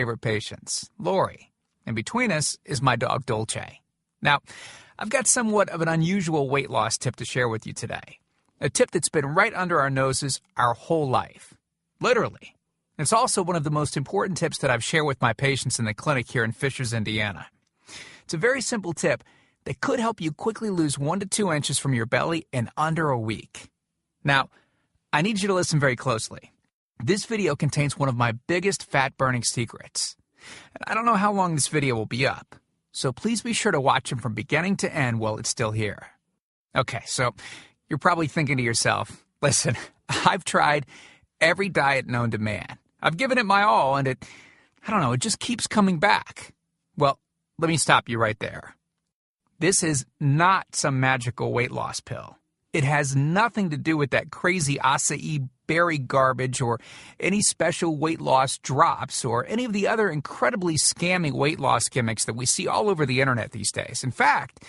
favorite patients, Lori. And between us is my dog, Dolce. Now, I've got somewhat of an unusual weight loss tip to share with you today. A tip that's been right under our noses our whole life. Literally. It's also one of the most important tips that I've shared with my patients in the clinic here in Fishers, Indiana. It's a very simple tip that could help you quickly lose 1 to 2 inches from your belly in under a week. Now, I need you to listen very closely. This video contains one of my biggest fat-burning secrets. And I don't know how long this video will be up, so please be sure to watch it from beginning to end while it's still here. Okay, so you're probably thinking to yourself, listen, I've tried every diet known to man. I've given it my all, and it just keeps coming back. Well, let me stop you right there. This is not some magical weight loss pill. It has nothing to do with that crazy acai berry garbage or any special weight loss drops or any of the other incredibly scammy weight loss gimmicks that we see all over the internet these days. In fact,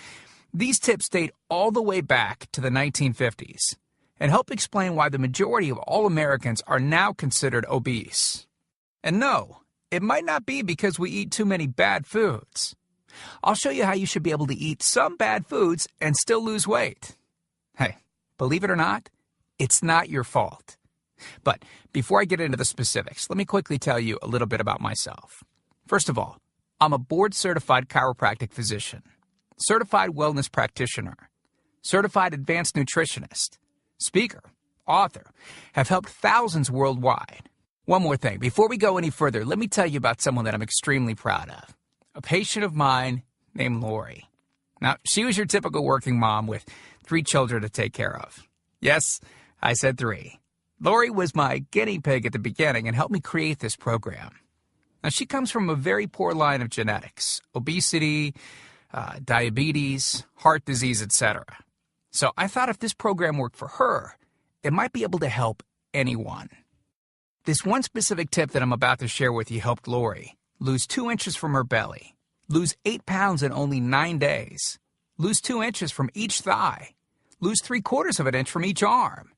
these tips date all the way back to the 1950s and help explain why the majority of all Americans are now considered obese. And no, it might not be because we eat too many bad foods. I'll show you how you should be able to eat some bad foods and still lose weight. Hey, believe it or not, it's not your fault. But before I get into the specifics, let me quickly tell you a little bit about myself. First of all, I'm a board-certified chiropractic physician, certified wellness practitioner, certified advanced nutritionist, speaker, author, have helped thousands worldwide. One more thing, before we go any further, let me tell you about someone that I'm extremely proud of. A patient of mine named Lori. Now, she was your typical working mom with 3 children to take care of. Yes, I said 3. Lori was my guinea pig at the beginning and helped me create this program. Now, she comes from a very poor line of genetics, obesity, diabetes, heart disease, etc. So I thought if this program worked for her, it might be able to help anyone. This one specific tip that I'm about to share with you helped Lori lose 2 inches from her belly, lose 8 pounds in only 9 days, lose 2 inches from each thigh, lose 3/4 of an inch from each arm,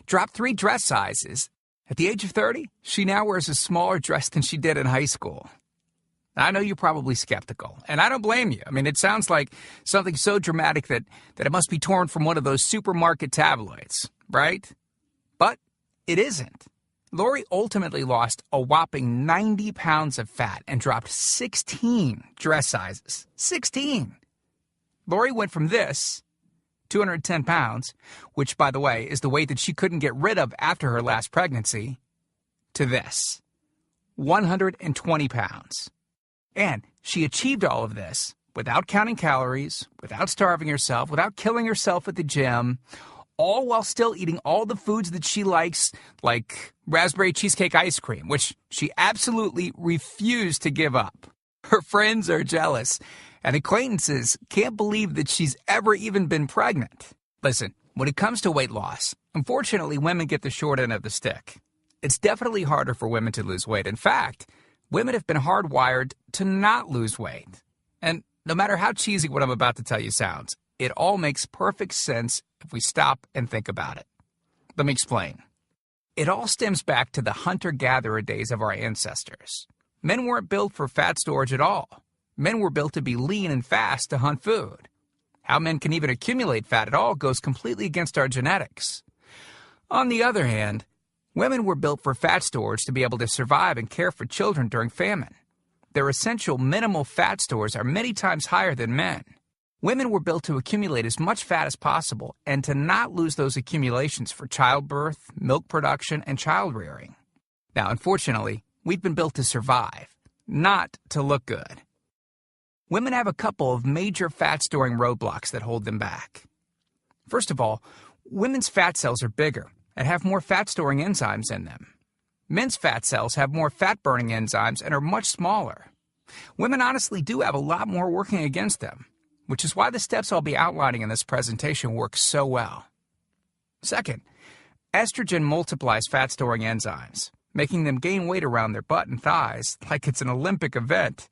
drop 3 dress sizes. At the age of 30, she now wears a smaller dress than she did in high school. I know you're probably skeptical, and I don't blame you. I mean, it sounds like something so dramatic that it must be torn from one of those supermarket tabloids, right? But it isn't. Lori ultimately lost a whopping 90 pounds of fat and dropped 16 dress sizes. 16! Lori went from this, 210 pounds, which, by the way, is the weight that she couldn't get rid of after her last pregnancy, to this, 120 pounds. And she achieved all of this without counting calories, without starving herself, without killing herself at the gym, all while still eating all the foods that she likes, like raspberry cheesecake ice cream, which she absolutely refused to give up. Her friends are jealous, and acquaintances can't believe that she's ever even been pregnant. Listen, when it comes to weight loss, unfortunately, women get the short end of the stick. It's definitely harder for women to lose weight. In fact, women have been hardwired to not lose weight. And no matter how cheesy what I'm about to tell you sounds, it all makes perfect sense if we stop and think about it. Let me explain. It all stems back to the hunter-gatherer days of our ancestors. Men weren't built for fat storage at all. Men were built to be lean and fast to hunt food. How men can even accumulate fat at all goes completely against our genetics. On the other hand, women were built for fat storage to be able to survive and care for children during famine. Their essential minimal fat stores are many times higher than men. Women were built to accumulate as much fat as possible and to not lose those accumulations for childbirth, milk production, and child rearing. Now, unfortunately, we've been built to survive, not to look good. Women have a couple of major fat-storing roadblocks that hold them back. First of all, women's fat cells are bigger and have more fat-storing enzymes in them. Men's fat cells have more fat-burning enzymes and are much smaller. Women honestly do have a lot more working against them, which is why the steps I'll be outlining in this presentation work so well. Second, estrogen multiplies fat-storing enzymes, making them gain weight around their butt and thighs like it's an Olympic event.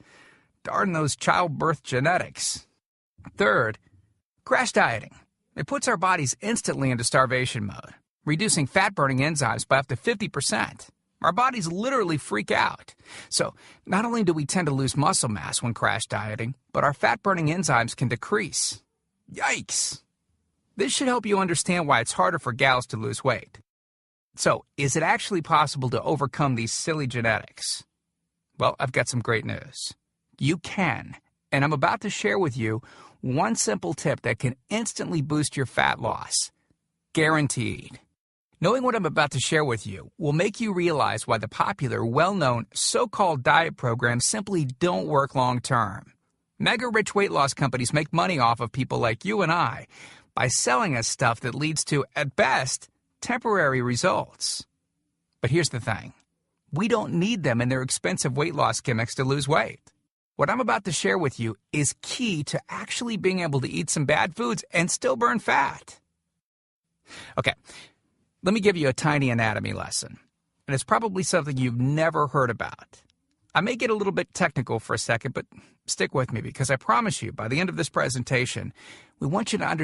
Darn those childbirth genetics. Third, crash dieting. It puts our bodies instantly into starvation mode, reducing fat-burning enzymes by up to 50%. Our bodies literally freak out. So, not only do we tend to lose muscle mass when crash dieting, but our fat-burning enzymes can decrease. Yikes! This should help you understand why it's harder for gals to lose weight. So, is it actually possible to overcome these silly genetics? Well, I've got some great news. You can, and I'm about to share with you one simple tip that can instantly boost your fat loss. Guaranteed. Knowing what I'm about to share with you will make you realize why the popular, well-known, so-called diet programs simply don't work long-term. Mega-rich weight loss companies make money off of people like you and I by selling us stuff that leads to, at best, temporary results. But here's the thing. We don't need them in their expensive weight loss gimmicks to lose weight. What I'm about to share with you is key to actually being able to eat some bad foods and still burn fat. Okay. Let me give you a tiny anatomy lesson, and it's probably something you've never heard about. I may get a little bit technical for a second, but stick with me because I promise you, by the end of this presentation, we want you to understand